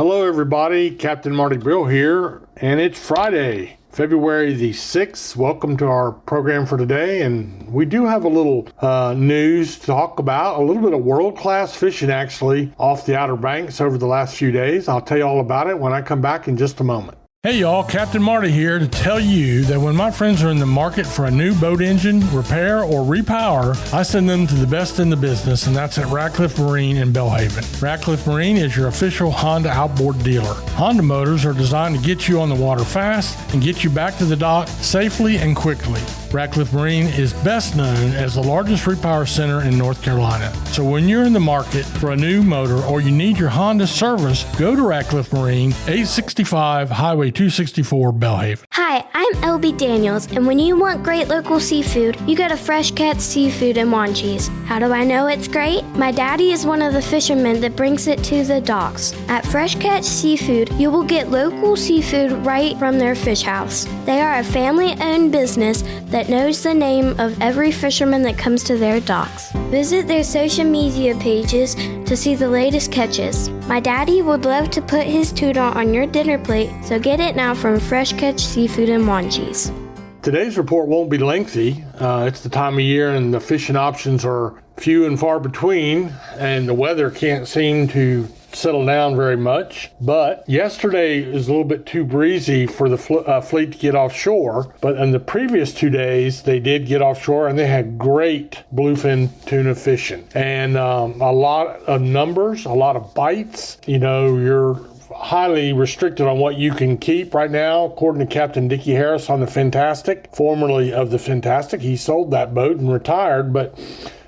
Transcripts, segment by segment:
Hello everybody, Captain Marty Brill here, and it's Friday, February the 6th. Welcome to our program for today, and we do have a little news to talk about, a little bit of world-class fishing actually off the Outer Banks over the last few days. I'll tell you all about it when I come back in just a moment. Hey y'all, Captain Marty here to tell you that when my friends are in the market for a new boat engine, repair, or repower, I send them to the best in the business, and that's at Ratcliffe Marine in Belhaven. Ratcliffe Marine is your official Honda outboard dealer. Honda motors are designed to get you on the water fast and get you back to the dock safely and quickly. Ratcliffe Marine is best known as the largest repower center in North Carolina. So when you're in the market for a new motor or you need your Honda service, go to Ratcliffe Marine, 865 Highway 264, Belhaven. Hi, I'm LB Daniels, and when you want great local seafood, you go to Fresh Catch Seafood in Wanchese. How do I know it's great? My daddy is one of the fishermen that brings it to the docks. At Fresh Catch Seafood, you will get local seafood right from their fish house. They are a family-owned business that knows the name of every fisherman that comes to their docks. Visit their social media pages to see the latest catches. My daddy would love to put his tuna on your dinner plate, so get it now from Fresh Catch Seafood in Wanchese. Today's report won't be lengthy. It's the time of year and the fishing options are few and far between, and the weather can't seem to settle down very much. But yesterday is a little bit too breezy for the fleet to get offshore. But in the previous 2 days, they did get offshore and they had great bluefin tuna fishing. And a lot of numbers, a lot of bites. You know, you're highly restricted on what you can keep right now, according to Captain Dickie Harris on the Fantastic, formerly of the Fantastic. He sold that boat and retired, but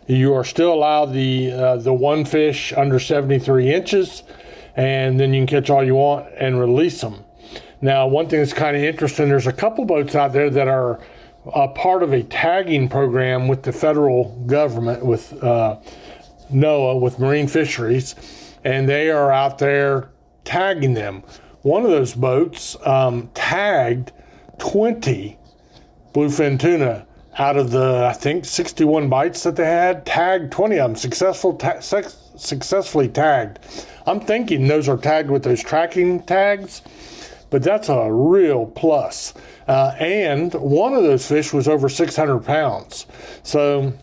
you are still allowed the one fish under 73 inches, and then you can catch all you want and release them. Now, one thing that's kind of interesting, there's a couple boats out there that are a part of a tagging program with the federal government, with NOAA, with Marine Fisheries, and they are out there tagging them. One of those boats tagged 20 bluefin tuna out of the, I think, 61 bites that they had. Tagged 20 of them, successfully tagged. I'm thinking those are tagged with those tracking tags, but that's a real plus. And one of those fish was over 600 pounds. So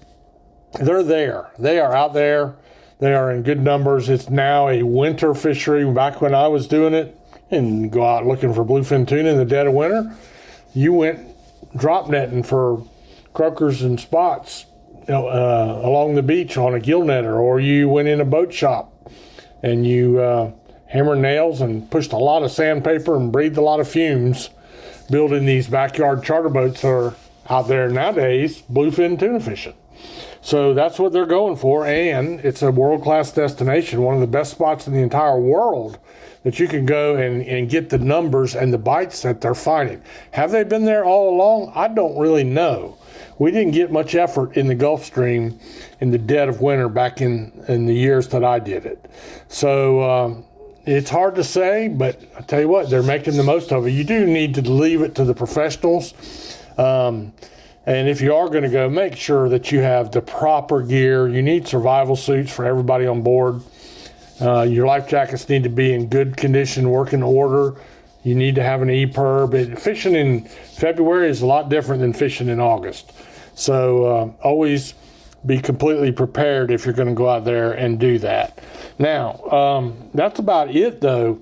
they're there. They are out there. They are in good numbers. It's now a winter fishery. Back when I was doing it and go out looking for bluefin tuna in the dead of winter, you went drop netting for croakers and spots, along the beach on a gill netter, or you went in a boat shop and you hammered nails and pushed a lot of sandpaper and breathed a lot of fumes building these backyard charter boats that are out there nowadays bluefin tuna fishing. So that's what they're going for, and it's a world-class destination, one of the best spots in the entire world that you can go and get the numbers and the bites that they're finding. Have they been there all along? I don't really know. We didn't get much effort in the Gulf Stream in the dead of winter back in the years that I did it. So it's hard to say, but I tell you what, they're making the most of it. You do need to leave it to the professionals. And if you are going to go, make sure that you have the proper gear. You need survival suits for everybody on board. Your life jackets need to be in good condition, working order. You need to have an E-PER. But fishing in February is a lot different than fishing in August. So always be completely prepared if you're going to go out there and do that. Now, that's about it, though,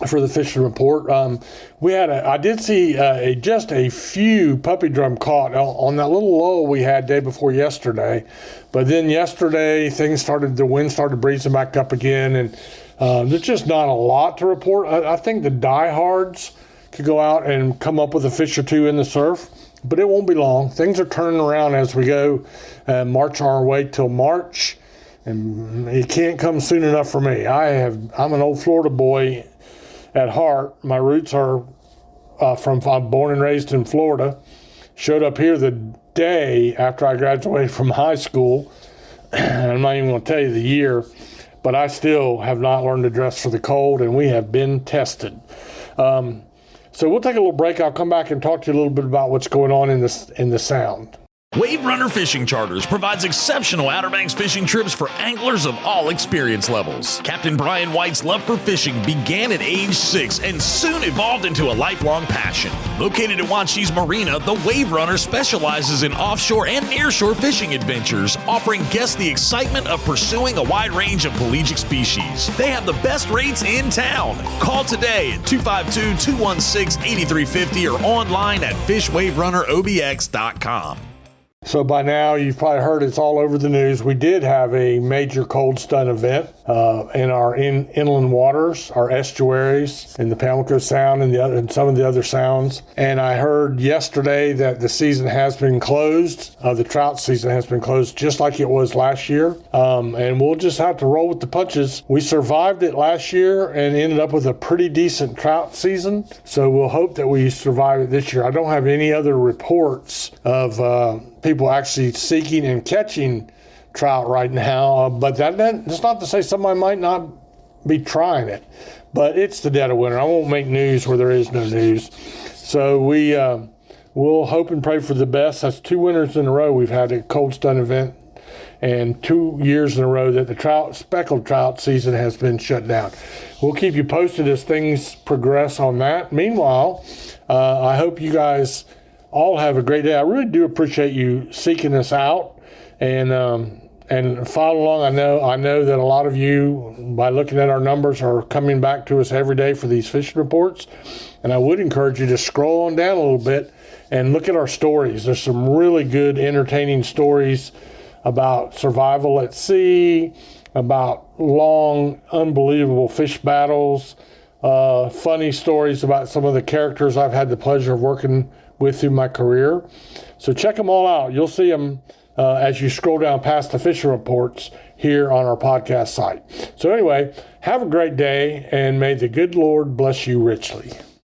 for the fishing report. I did see just a few puppy drum caught on that little lull we had day before yesterday. But then yesterday, the wind started breezing back up again, and there's just not a lot to report. I think the diehards could go out and come up with a fish or two in the surf, but it won't be long. Things are turning around as we go, march our way till March, and it can't come soon enough for me. I'm an old Florida boy at heart. My roots are I'm born and raised in Florida. Showed up here the day after I graduated from high school. I'm not even going to tell you the year, but I still have not learned to dress for the cold, and we have been tested. So we'll take a little break. I'll come back and talk to you a little bit about what's going on in the Sound. Wave Runner Fishing Charters provides exceptional Outer Banks fishing trips for anglers of all experience levels. Captain Brian White's love for fishing began at age 6 and soon evolved into a lifelong passion. Located at Wanchese Marina, the Wave Runner specializes in offshore and nearshore fishing adventures, offering guests the excitement of pursuing a wide range of pelagic species. They have the best rates in town. Call today at 252-216-8350 or online at fishwaverunnerobx.com. So by now, you've probably heard it's all over the news. We did have a major cold stun event in our inland waters, our estuaries, in the Pamlico Sound and some of the other sounds. And I heard yesterday that the season has been closed. The trout season has been closed just like it was last year. And we'll just have to roll with the punches. We survived it last year and ended up with a pretty decent trout season. So we'll hope that we survive it this year. I don't have any other reports of people actually seeking and catching trout right now, but that's not to say somebody might not be trying it. But it's the dead of winter. I won't make news where there is no news. So we'll hope and pray for the best. That's 2 winters in a row we've had a cold stun event, and 2 years in a row that the speckled trout season has been shut down. We'll keep you posted as things progress on that. Meanwhile, I hope you guys all have a great day. I really do appreciate you seeking us out and follow along. I know that a lot of you, by looking at our numbers, are coming back to us every day for these fishing reports. And I would encourage you to scroll on down a little bit and look at our stories. There's some really good, entertaining stories about survival at sea, about long, unbelievable fish battles, funny stories about some of the characters I've had the pleasure of working with through my career. So check them all out. You'll see them as you scroll down past the fishing reports here on our podcast site. So anyway, have a great day, and may the good Lord bless you richly.